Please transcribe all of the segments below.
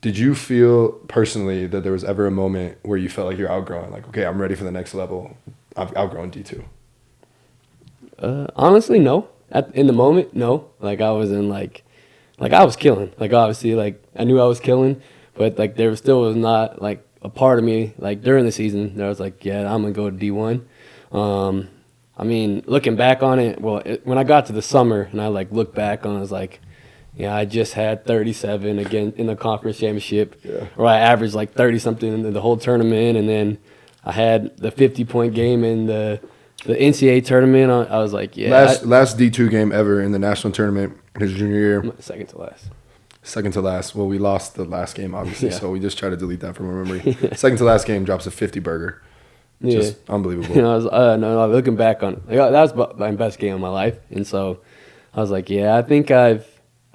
Did you feel personally that there was ever a moment where you felt like you're outgrowing, like, okay, I'm ready for the next level? I've outgrown D2. Honestly, no. In the moment, no. Like I was in like I was killing. Like obviously, like I knew I was killing, but like there still was not like a part of me like during the season that was like, yeah, I'm gonna go to D1. Um, I mean, looking back on it, when I got to the summer and I like looked back on it, I was like, yeah, I just had 37 again in the conference championship, Yeah. or I averaged like 30 something in the whole tournament, and then I had the 50-point game in the NCAA tournament. I was like, yeah, Last D2 game ever in the national tournament his junior year. second to last. Second to last. Well, we lost the last game, obviously, Yeah. so we just try to delete that from our memory. Second to last game drops a 50 burger. Just unbelievable. You know, no, looking back on it, that was my best game of my life, and so I was like, yeah, I think I've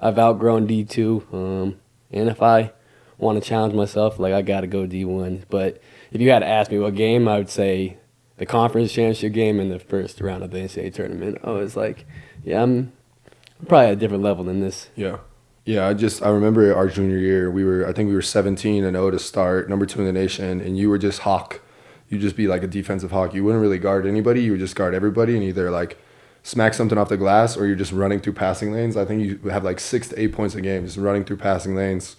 outgrown D2, and if I want to challenge myself, like I got to go D1. But if you had to ask me what game, I would say the conference championship game and the first round of the NCAA tournament. I was like, yeah, I'm probably at a different level than this. Yeah. Yeah, I remember our junior year, I think we were 17-0 to start, number 2 in the nation, and you were just hawk. You'd just be like a defensive hawk. You wouldn't really guard anybody. You would just guard everybody and either like smack something off the glass or you're just running through passing lanes. I think you would have like 6 to 8 points a game just running through passing lanes,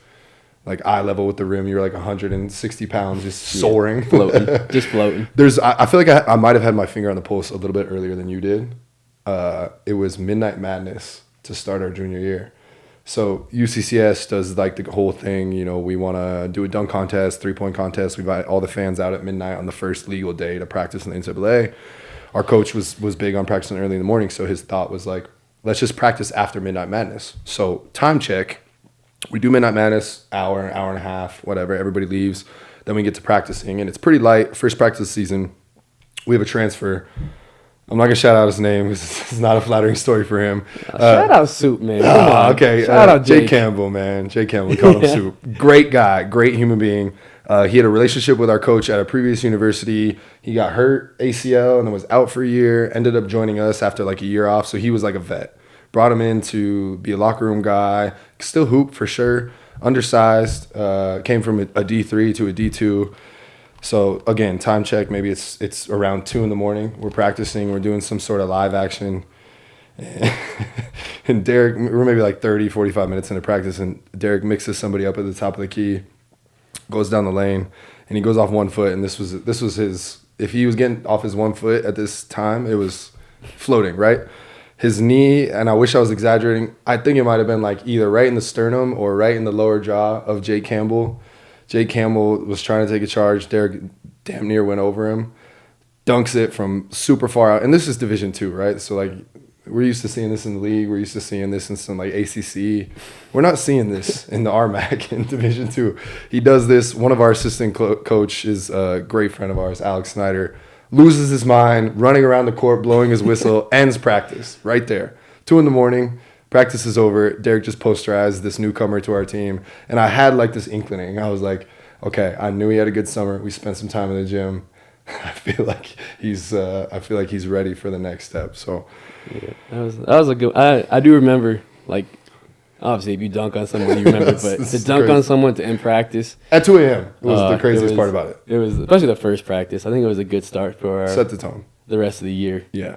like eye level with the rim. You're like 160 pounds just soaring. Floating, just floating. I feel like I might have had my finger on the pulse a little bit earlier than you did. It was Midnight Madness to start our junior year. So UCCS does like the whole thing, you know, we want to do a dunk contest, 3-point contest. We invite all the fans out at midnight on the first legal day to practice in the NCAA. Our coach was big on practicing early in the morning, so his thought was like, let's just practice after Midnight Madness. So time check, we do Midnight Madness, hour and a half, whatever, everybody leaves. Then we get to practicing, and it's pretty light. First practice of the season, we have a transfer. I'm not going to shout out his name because it's not a flattering story for him. Shout out Soup, man. Come on. Okay. Shout out Jay Jake. Campbell, man. Jay Campbell, we call him Soup. Great guy, great human being. He had a relationship with our coach at a previous university. He got hurt, ACL, and then was out for a year. Ended up joining us after like a year off, so he was like a vet. Brought him in to be a locker room guy. Still hoop for sure. Undersized. Came from a D3 to a D2. So again, time check. Maybe it's around 2 a.m. We're practicing. We're doing some sort of live action. And Derrick, we're maybe like 30, 45 minutes into practice, and Derrick mixes somebody up at the top of the key, goes down the lane, and he goes off 1 foot. And this was his. If he was getting off his 1 foot at this time, it was floating, right? His knee, and I wish I was exaggerating, I think it might have been like either right in the sternum or right in the lower jaw of Jay Campbell. Jay Campbell was trying to take a charge. Derrick damn near went over him. Dunks it from super far out. And this is Division II, right? So, like, we're used to seeing this in the league. We're used to seeing this in some, like, ACC. We're not seeing this in the RMAC in Division II. He does this. One of our assistant coach is a great friend of ours, Alex Snyder, loses his mind, running around the court, blowing his whistle, ends practice right there. 2 a.m. Practice is over. Derrick just posterized this newcomer to our team. And I had like this inkling. I was like, okay, I knew he had a good summer. We spent some time in the gym. I feel like he's ready for the next step. So yeah, that was a good. I do remember, like, obviously if you dunk on someone you remember, but to dunk on someone to end practice at 2 a.m. was the craziest part about it. It was especially the first practice. I think it was a good start for set the tone. The rest of the year. Yeah.